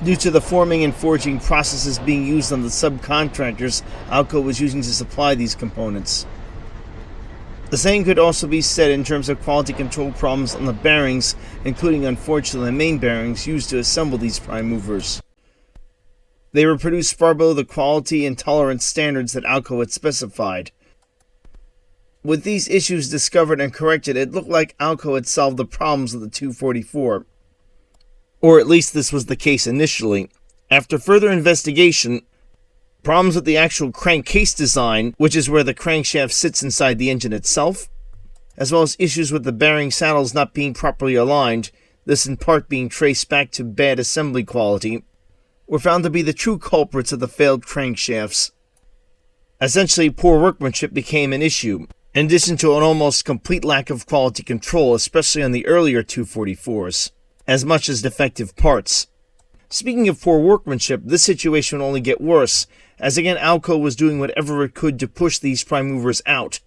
Due to the forming and forging processes being used on the subcontractors Alco was using to supply these components. The same could also be said in terms of quality control problems on the bearings, including unfortunately the main bearings used to assemble these prime movers. They were produced far below the quality and tolerance standards that Alco had specified. With these issues discovered and corrected, it looked like Alco had solved the problems of the 244. Or at least this was the case initially. After further investigation, problems with the actual crankcase design, which is where the crankshaft sits inside the engine itself, as well as issues with the bearing saddles not being properly aligned, this in part being traced back to bad assembly quality, were found to be the true culprits of the failed crankshafts. Essentially, poor workmanship became an issue, in addition to an almost complete lack of quality control, especially on the earlier 244s, as much as defective parts. Speaking of poor workmanship, this situation would only get worse, as again Alco was doing whatever it could to push these prime movers out.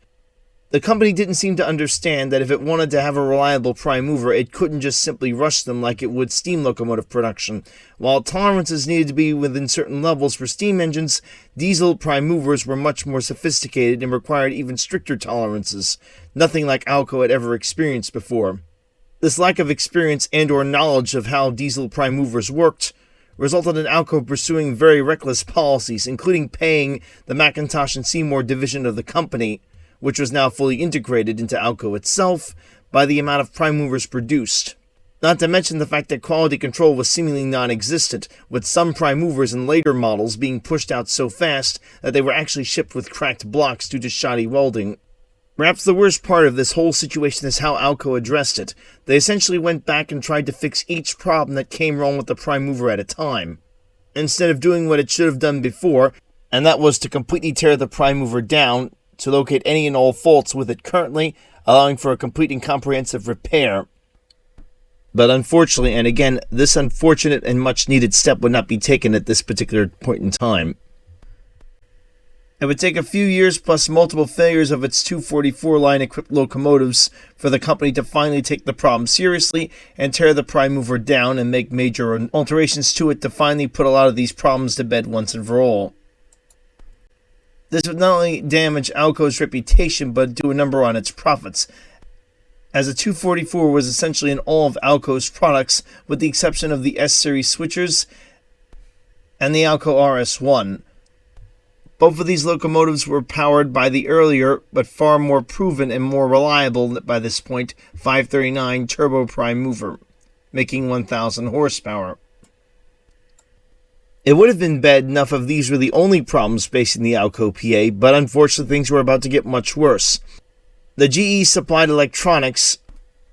The company didn't seem to understand that if it wanted to have a reliable prime mover, it couldn't just simply rush them like it would steam locomotive production. While tolerances needed to be within certain levels for steam engines, diesel prime movers were much more sophisticated and required even stricter tolerances, nothing like Alco had ever experienced before. This lack of experience and or knowledge of how diesel prime movers worked resulted in Alco pursuing very reckless policies, including paying the McIntosh and Seymour division of the company, which was now fully integrated into Alco itself, by the amount of prime movers produced. Not to mention the fact that quality control was seemingly non-existent, with some prime movers in later models being pushed out so fast that they were actually shipped with cracked blocks due to shoddy welding. Perhaps the worst part of this whole situation is how Alco addressed it. They essentially went back and tried to fix each problem that came wrong with the prime mover at a time, instead of doing what it should have done before, and that was to completely tear the prime mover down, to locate any and all faults with it currently, allowing for a complete and comprehensive repair. But unfortunately, and again, this unfortunate and much needed step would not be taken at this particular point in time. It would take a few years plus multiple failures of its 244 line equipped locomotives for the company to finally take the problem seriously and tear the prime mover down and make major alterations to it to finally put a lot of these problems to bed once and for all. This would not only damage Alco's reputation, but do a number on its profits, as the 244 was essentially in all of Alco's products with the exception of the S-Series switchers and the Alco RS-1. Both of these locomotives were powered by the earlier, but far more proven and more reliable by this point, 539 turbo prime mover, making 1,000 horsepower. It would have been bad enough if these were the only problems facing the Alco PA, but unfortunately things were about to get much worse. The GE supplied electronics,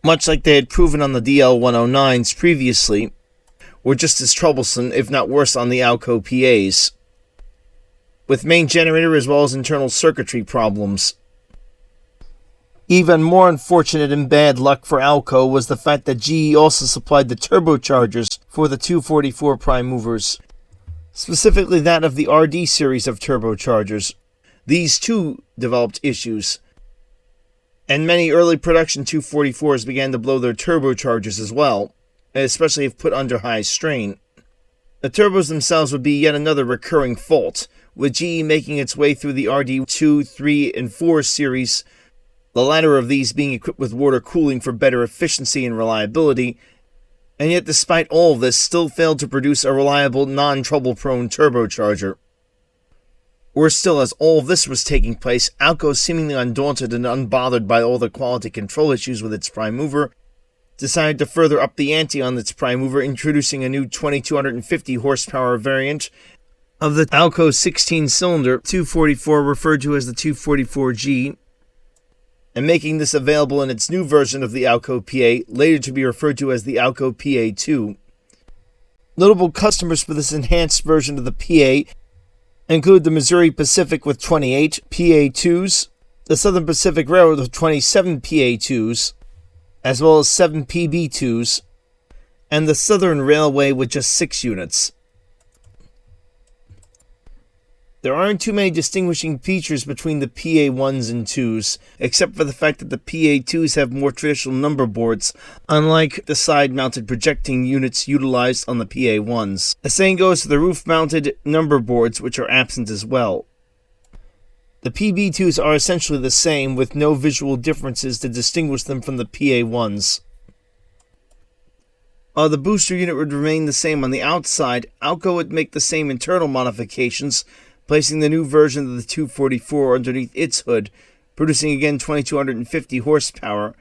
much like they had proven on the DL 109s previously, were just as troublesome, if not worse, on the Alco PAs, with main generator as well as internal circuitry problems. Even more unfortunate and bad luck for Alco was the fact that GE also supplied the turbochargers for the 244 prime movers, specifically that of the RD series of turbochargers. These too developed issues, and many early production 244s began to blow their turbochargers as well, especially if put under high strain. The turbos themselves would be yet another recurring fault, with GE making its way through the RD 2, 3, and 4 series, the latter of these being equipped with water cooling for better efficiency and reliability, and yet despite all of this still failed to produce a reliable, non-trouble-prone turbocharger. Worse still, as all of this was taking place, Alco, seemingly undaunted and unbothered by all the quality control issues with its prime mover, decided to further up the ante on its prime mover, introducing a new 2250 horsepower variant of the Alco 16-cylinder 244, referred to as the 244G, and making this available in its new version of the Alco PA, later to be referred to as the Alco PA2. Notable customers for this enhanced version of the PA include the Missouri Pacific with 28 PA2s, the Southern Pacific Railroad with 27 PA2s, as well as 7 PB2s, and the Southern Railway with just 6 units. There aren't too many distinguishing features between the PA1s and 2s, except for the fact that the PA2s have more traditional number boards, unlike the side-mounted projecting units utilized on the PA1s. The same goes for the roof-mounted number boards, which are absent as well. The PB2s are essentially the same, with no visual differences to distinguish them from the PA1s. While the booster unit would remain the same on the outside, Alco would make the same internal modifications, placing the new version of the 244 underneath its hood, producing again 2250 horsepower,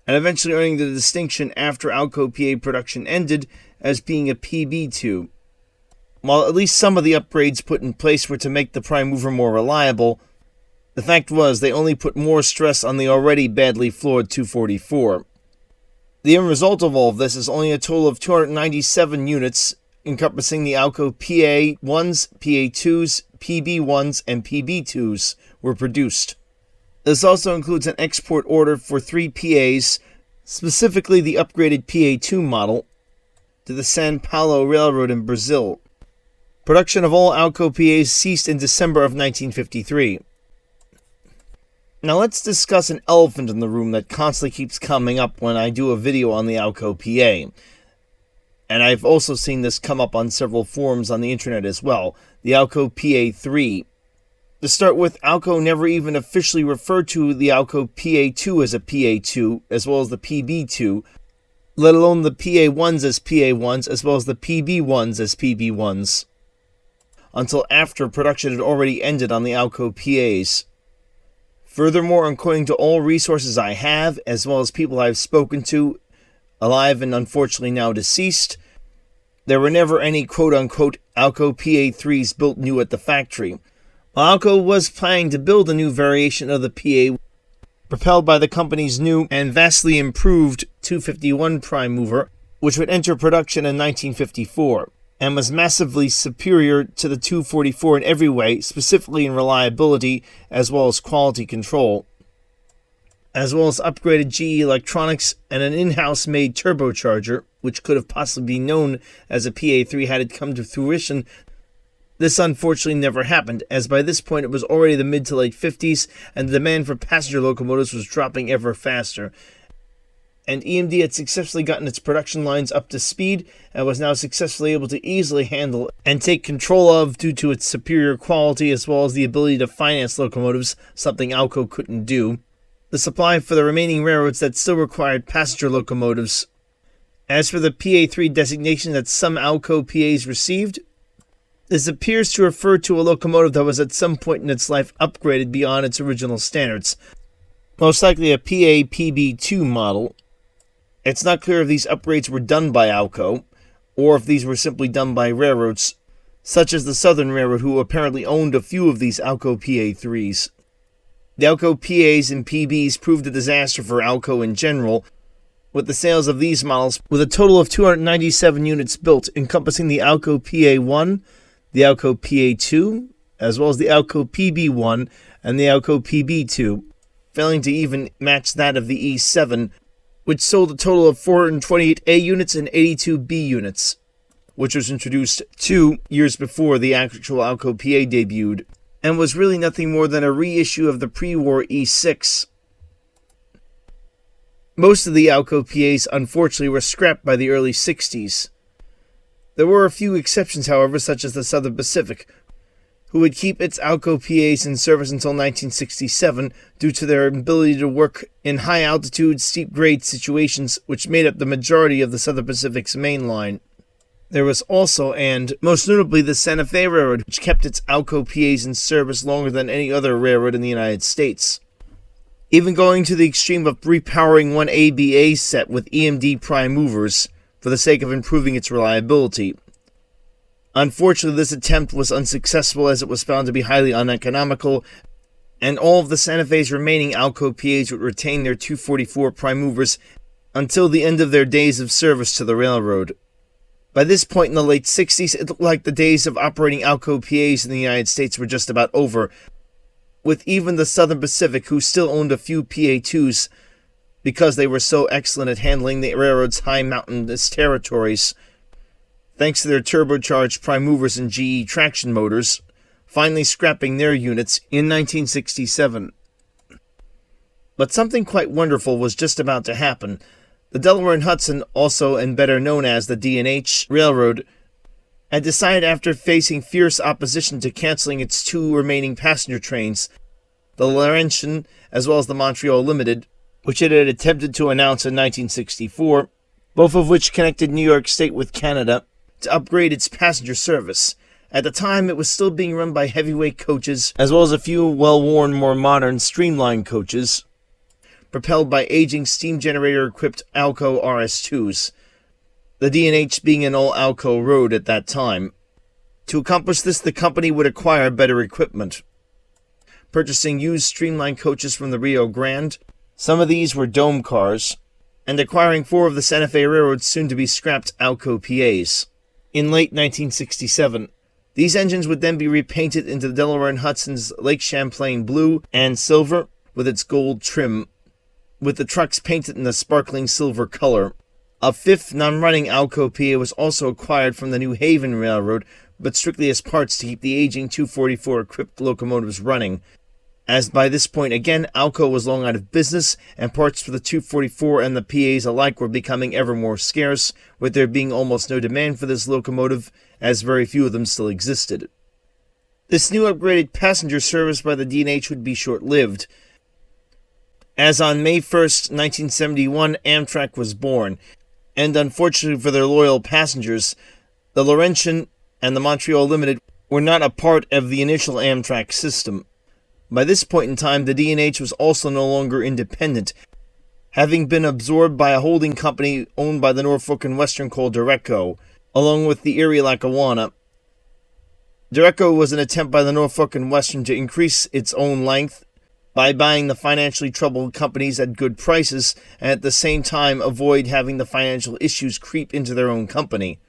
and eventually earning the distinction after Alco PA production ended as being a PB2. While at least some of the upgrades put in place were to make the prime mover more reliable, the fact was they only put more stress on the already badly flawed 244. The end result of all of this is only a total of 297 units, encompassing the Alco PA1s, PA2s, PB1s, and PB2s, were produced. This also includes an export order for 3 PAs, specifically the upgraded PA2 model, to the São Paulo Railroad in Brazil. Production of all Alco PAs ceased in December of 1953. Now let's discuss an elephant in the room that constantly keeps coming up when I do a video on the Alco PA. And I've also seen this come up on several forums on the internet as well, the Alco PA3. To start with, Alco never even officially referred to the Alco PA2 as a PA2, as well as the PB2, let alone the PA1s as PA1s, as well as the PB1s as PB1s, until after production had already ended on the Alco PAs. Furthermore, according to all resources I have, as well as people I've spoken to, alive and unfortunately now deceased, there were never any quote-unquote Alco PA3s built new at the factory. While Alco was planning to build a new variation of the PA, propelled by the company's new and vastly improved 251 prime mover, which would enter production in 1954, and was massively superior to the 244 in every way, specifically in reliability as well as quality control, as well as upgraded GE electronics and an in-house made turbocharger, which could have possibly been known as a PA3 had it come to fruition. This unfortunately never happened, as by this point it was already the mid to late 50s, and the demand for passenger locomotives was dropping ever faster. And EMD had successfully gotten its production lines up to speed, and was now successfully able to easily handle and take control of due to its superior quality as well as the ability to finance locomotives, something Alco couldn't do. the supply for the remaining railroads that still required passenger locomotives. As for the PA3 designation that some Alco PAs received, this appears to refer to a locomotive that was at some point in its life upgraded beyond its original standards, most likely a PA PB2 model. It's not clear if these upgrades were done by Alco, or if these were simply done by railroads, such as the Southern Railroad, who apparently owned a few of these Alco PA3s. The Alco PAs and PBs proved a disaster for Alco in general, with the sales of these models, with a total of 297 units built, encompassing the Alco PA1, the Alco PA2, as well as the Alco PB1 and the Alco PB2, failing to even match that of the E7, which sold a total of 428 A units and 82 B units, which was introduced 2 years before the actual Alco PA debuted, and was really nothing more than a reissue of the pre-war E6. Most of the Alco PAs, unfortunately, were scrapped by the early 60s. There were a few exceptions, however, such as the Southern Pacific, who would keep its Alco PAs in service until 1967 due to their ability to work in high-altitude, steep-grade situations, which made up the majority of the Southern Pacific's main line. There was also, and most notably, the Santa Fe Railroad, which kept its Alco PAs in service longer than any other railroad in the United States, even going to the extreme of repowering one ABA set with EMD prime movers for the sake of improving its reliability. Unfortunately, this attempt was unsuccessful as it was found to be highly uneconomical, and all of the Santa Fe's remaining Alco PAs would retain their 244 prime movers until the end of their days of service to the railroad. By this point in the late 60s, it looked like the days of operating Alco PAs in the United States were just about over, with even the Southern Pacific, who still owned a few PA2s because they were so excellent at handling the railroad's high mountainous territories, thanks to their turbocharged prime movers and GE traction motors, finally scrapping their units in 1967. But something quite wonderful was just about to happen. The Delaware Hudson, also and better known as the D&H Railroad, had decided after facing fierce opposition to canceling its 2 remaining passenger trains, the Laurentian as well as the Montreal Limited, which it had attempted to announce in 1964, both of which connected New York State with Canada, to upgrade its passenger service. At the time, it was still being run by heavyweight coaches, as well as a few well-worn, more modern, streamlined coaches, propelled by aging steam generator-equipped Alco RS-2s, the D&H being an all-Alco road at that time. To accomplish this, the company would acquire better equipment, purchasing used streamlined coaches from the Rio Grande. Some of these were dome cars, and acquiring 4 of the Santa Fe Railroad's soon-to-be scrapped Alco PAs. In late 1967, these engines would then be repainted into the Delaware Hudson's Lake Champlain blue and silver with its gold trim, with the trucks painted in the sparkling silver color. A 5th non-running Alco PA was also acquired from the New Haven Railroad, but strictly as parts to keep the aging 244 equipped locomotives running, as by this point again Alco was long out of business, and parts for the 244 and the PAs alike were becoming ever more scarce, with there being almost no demand for this locomotive, as very few of them still existed. This new upgraded passenger service by the D&H would be short-lived, as on May 1st, 1971, Amtrak was born, and unfortunately for their loyal passengers, the Laurentian and the Montreal Limited were not a part of the initial Amtrak system. By this point in time, the D&H was also no longer independent, having been absorbed by a holding company owned by the Norfolk and Western called Direcco, along with the Erie Lackawanna. Direcco was an attempt by the Norfolk and Western to increase its own length by buying the financially troubled companies at good prices, and at the same time avoid having the financial issues creep into their own company.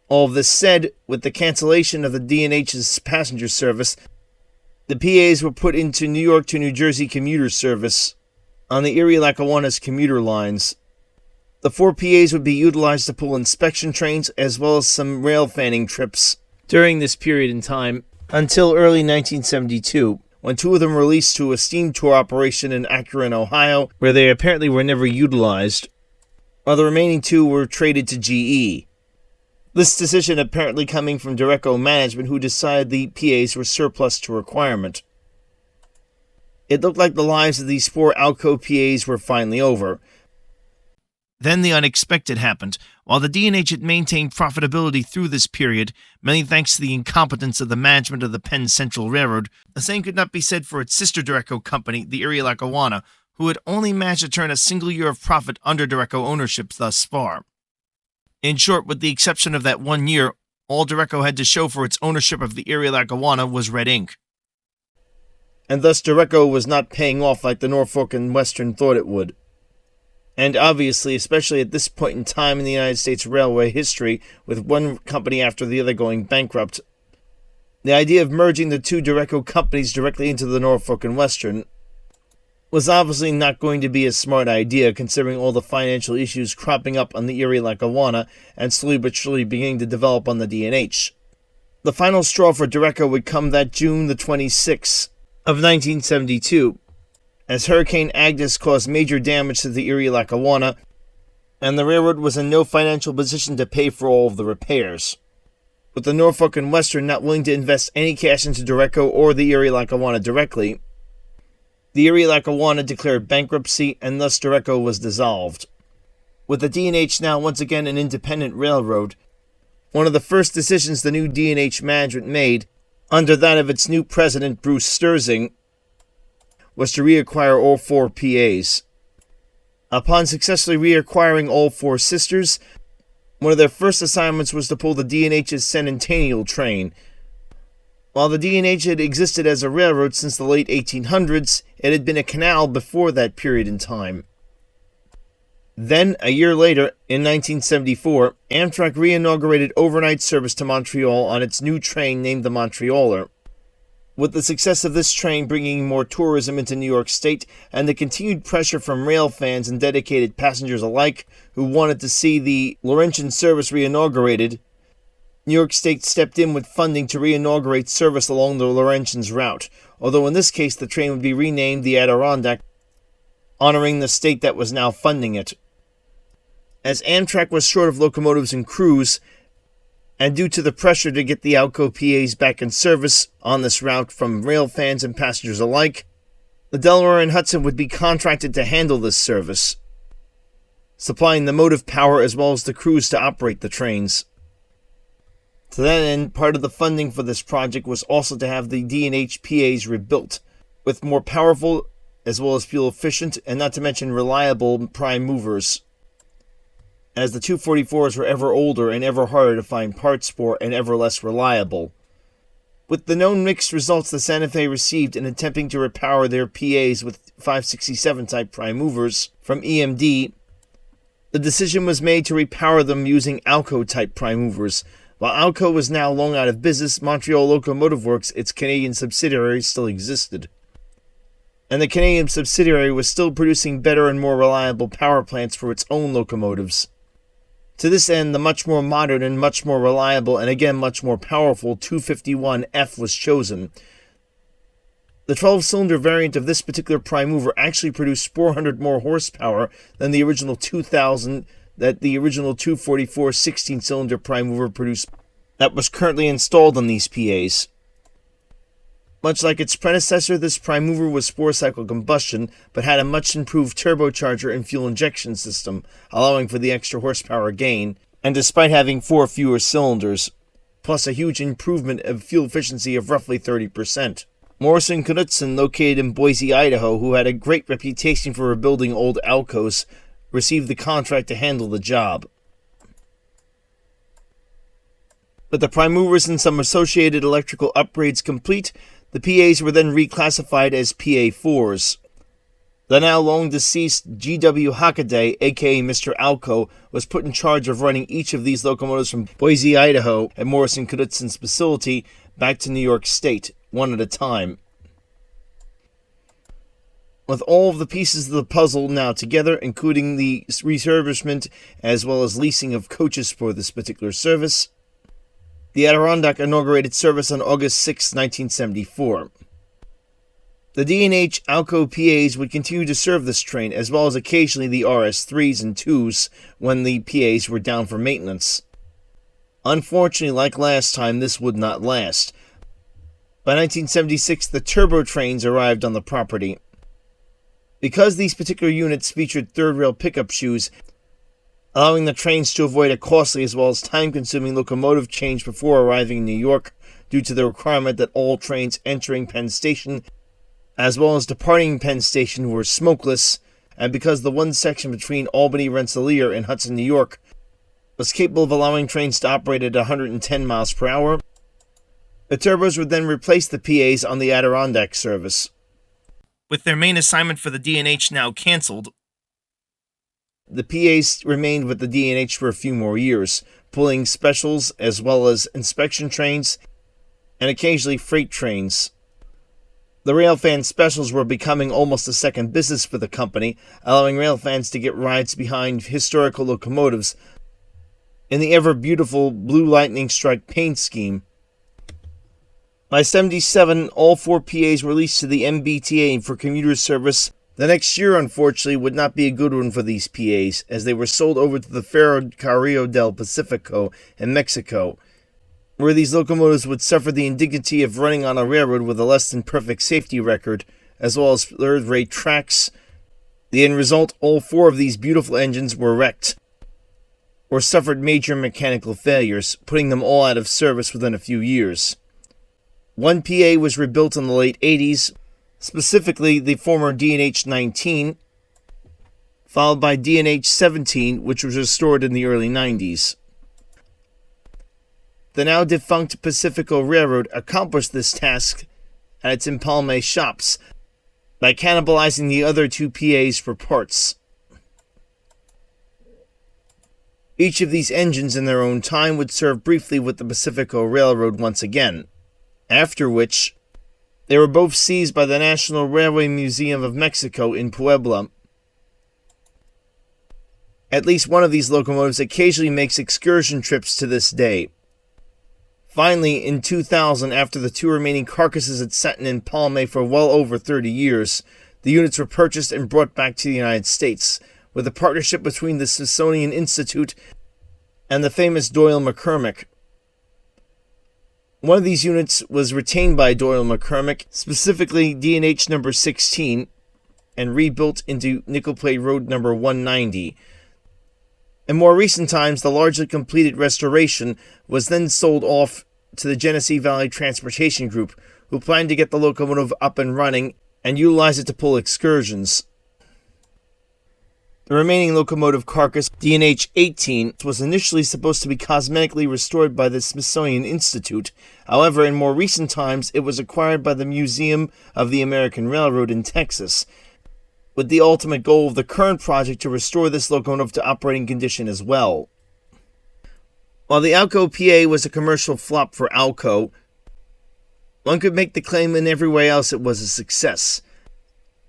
All of this said, with the cancellation of the D&H's passenger service, the PAs were put into New York to New Jersey commuter service on the Erie Lackawanna's commuter lines. The 4 PAs would be utilized to pull inspection trains as well as some rail fanning trips during this period in time until early 1972, when 2 of them were released to a steam tour operation in Akron, Ohio, where they apparently were never utilized, while the remaining 2 were traded to GE. This decision apparently coming from Direcco management, who decided the PAs were surplus to requirement. It looked like the lives of these 4 Alco PAs were finally over. Then the unexpected happened. While the D&H had maintained profitability through this period, mainly thanks to the incompetence of the management of the Penn Central Railroad, the same could not be said for its sister Direcco company, the Erie Lackawanna, who had only managed to turn a single year of profit under Direcco ownership thus far. In short, with the exception of that 1 year, all Direcco had to show for its ownership of the Erie Lackawanna was red ink. And thus Direcco was not paying off like the Norfolk and Western thought it would. And obviously, especially at this point in time in the United States railway history, with one company after the other going bankrupt, the idea of merging the 2 Direcco companies directly into the Norfolk and Western was obviously not going to be a smart idea, considering all the financial issues cropping up on the Erie Lackawanna and slowly but surely beginning to develop on the D&H. The final straw for Direcco would come that June the 26th of 1972, as Hurricane Agnes caused major damage to the Erie Lackawanna, and the railroad was in no financial position to pay for all of the repairs. With the Norfolk and Western not willing to invest any cash into Direcco or the Erie Lackawanna directly, the Erie Lackawanna declared bankruptcy, and thus Direcco was dissolved. With the D&H now once again an independent railroad, one of the first decisions the new D&H management made, under that of its new president Bruce Sturzing, was to reacquire all 4 PAs. Upon successfully reacquiring all 4 sisters, one of their first assignments was to pull the D&H's Centennial train. While the D&H had existed as a railroad since the late 1800s, it had been a canal before that period in time. Then, a year later, in 1974, Amtrak re-inaugurated overnight service to Montreal on its new train named the Montrealer. With the success of this train bringing more tourism into New York State and the continued pressure from rail fans and dedicated passengers alike who wanted to see the Laurentian service re-inaugurated, New York State stepped in with funding to re-inaugurate service along the Laurentian's route, although in this case the train would be renamed the Adirondack, honoring the state that was now funding it. As Amtrak was short of locomotives and crews, and due to the pressure to get the Alco PAs back in service on this route from rail fans and passengers alike, the Delaware and Hudson would be contracted to handle this service, supplying the motive power as well as the crews to operate the trains. To that end, part of the funding for this project was also to have the D&H PAs rebuilt, with more powerful as well as fuel efficient and not to mention reliable prime movers, as the 244s were ever older and ever harder to find parts for and ever less reliable. With the known mixed results the Santa Fe received in attempting to repower their PAs with 567 type prime movers from EMD, the decision was made to repower them using Alco type prime movers. While Alco was now long out of business, Montreal Locomotive Works, its Canadian subsidiary, still existed. And the Canadian subsidiary was still producing better and more reliable power plants for its own locomotives. To this end, the much more modern and much more reliable and again much more powerful 251F was chosen. The 12-cylinder variant of this particular prime mover actually produced 400 more horsepower than the original 2000 that the original 244 16-cylinder prime mover produced that was currently installed on these PAs. Much like its predecessor, this prime mover was 4-cycle combustion, but had a much improved turbocharger and fuel injection system, allowing for the extra horsepower gain, and despite having 4 fewer cylinders, plus a huge improvement of fuel efficiency of roughly 30%. Morrison Knudsen, located in Boise, Idaho, who had a great reputation for rebuilding old Alcos, received the contract to handle the job. With the prime movers and some associated electrical upgrades complete, the PAs were then reclassified as PA4s. The now long-deceased G.W. Hockaday, aka Mr. Alco, was put in charge of running each of these locomotives from Boise, Idaho, at Morrison Knudsen's facility, back to New York State, one at a time. With all of the pieces of the puzzle now together, including the refurbishment as well as leasing of coaches for this particular service, the Adirondack inaugurated service on August 6, 1974. The D&H Alco PAs would continue to serve this train, as well as occasionally the RS-3s and 2s when the PAs were down for maintenance. Unfortunately, like last time, this would not last. By 1976, the turbo trains arrived on the property. Because these particular units featured third-rail pickup shoes, allowing the trains to avoid a costly as well as time-consuming locomotive change before arriving in New York, due to the requirement that all trains entering Penn Station as well as departing Penn Station were smokeless, and because the one section between Albany, Rensselaer, and Hudson, New York was capable of allowing trains to operate at 110 miles per hour, the turbos would then replace the PAs on the Adirondack service. With their main assignment for the D&H now cancelled, the PAs remained with the D&H for a few more years, pulling specials as well as inspection trains and occasionally freight trains. The railfan specials were becoming almost a second business for the company, allowing railfans to get rides behind historical locomotives in the ever-beautiful Blue Lightning Strike paint scheme. By 1977, all 4 PAs were leased to the MBTA for commuter service. The next year, unfortunately, would not be a good one for these PAs, as they were sold over to the Ferrocarril del Pacifico in Mexico, where these locomotives would suffer the indignity of running on a railroad with a less-than-perfect safety record, as well as third-rate tracks. The end result, all 4 of these beautiful engines were wrecked, or suffered major mechanical failures, putting them all out of service within a few years. One PA was rebuilt in the late 80s, specifically the former D&H 19, followed by D&H 17, which was restored in the early 90s. The now defunct Pacifico Railroad accomplished this task at its Empalme shops by cannibalizing the other 2 PAs for parts. Each of these engines in their own time would serve briefly with the Pacifico Railroad once again, after which they were both seized by the National Railway Museum of Mexico in Puebla. At least one of these locomotives occasionally makes excursion trips to this day. Finally, in 2000, after the 2 remaining carcasses had sat in Empalme for well over 30 years, the units were purchased and brought back to the United States, with a partnership between the Smithsonian Institute and the famous Doyle McCormick. One of these units was retained by Doyle McCormick, specifically D&H number 16, and rebuilt into Nickel Plate Road number 190. In more recent times, the largely completed restoration was then sold off to the Genesee Valley Transportation Group, who planned to get the locomotive up and running and utilize it to pull excursions. The remaining locomotive carcass, D&H 18, was initially supposed to be cosmetically restored by the Smithsonian Institute. However, in more recent times, it was acquired by the Museum of the American Railroad in Texas, with the ultimate goal of the current project to restore this locomotive to operating condition as well. While the Alco PA was a commercial flop for Alco, one could make the claim in every way else it was a success,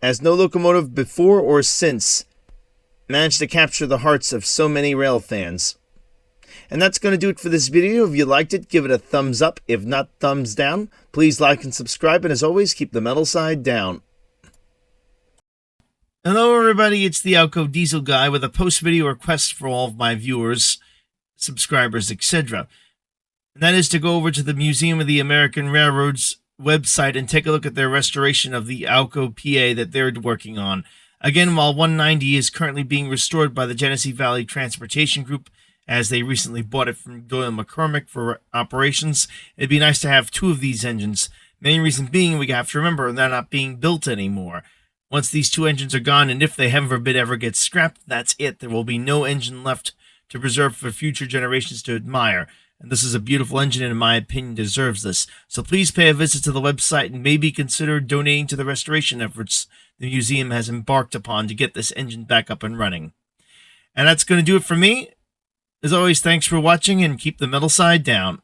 as no locomotive before or since managed to capture the hearts of so many rail fans. And that's going to do it for this video. If you liked it, give it a thumbs up. If not, thumbs down. Please like and subscribe, and as always, keep the metal side down. Hello everybody, it's the Alco Diesel Guy with a post-video request for all of my viewers, subscribers, etc. And that is to go over to the Museum of the American Railroad's website and take a look at their restoration of the Alco PA that they're working on. Again, while 190 is currently being restored by the Genesee Valley Transportation Group, as they recently bought it from Doyle McCormick for operations, it'd be nice to have 2 of these engines. Main reason being, we have to remember, they're not being built anymore. Once these 2 engines are gone, and if they heaven forbid ever get scrapped, that's it. There will be no engine left to preserve for future generations to admire. And this is a beautiful engine, and in my opinion, deserves this. So please pay a visit to the website and maybe consider donating to the restoration efforts the museum has embarked upon to get this engine back up and running. And that's going to do it for me. As always, thanks for watching, and keep the metal side down.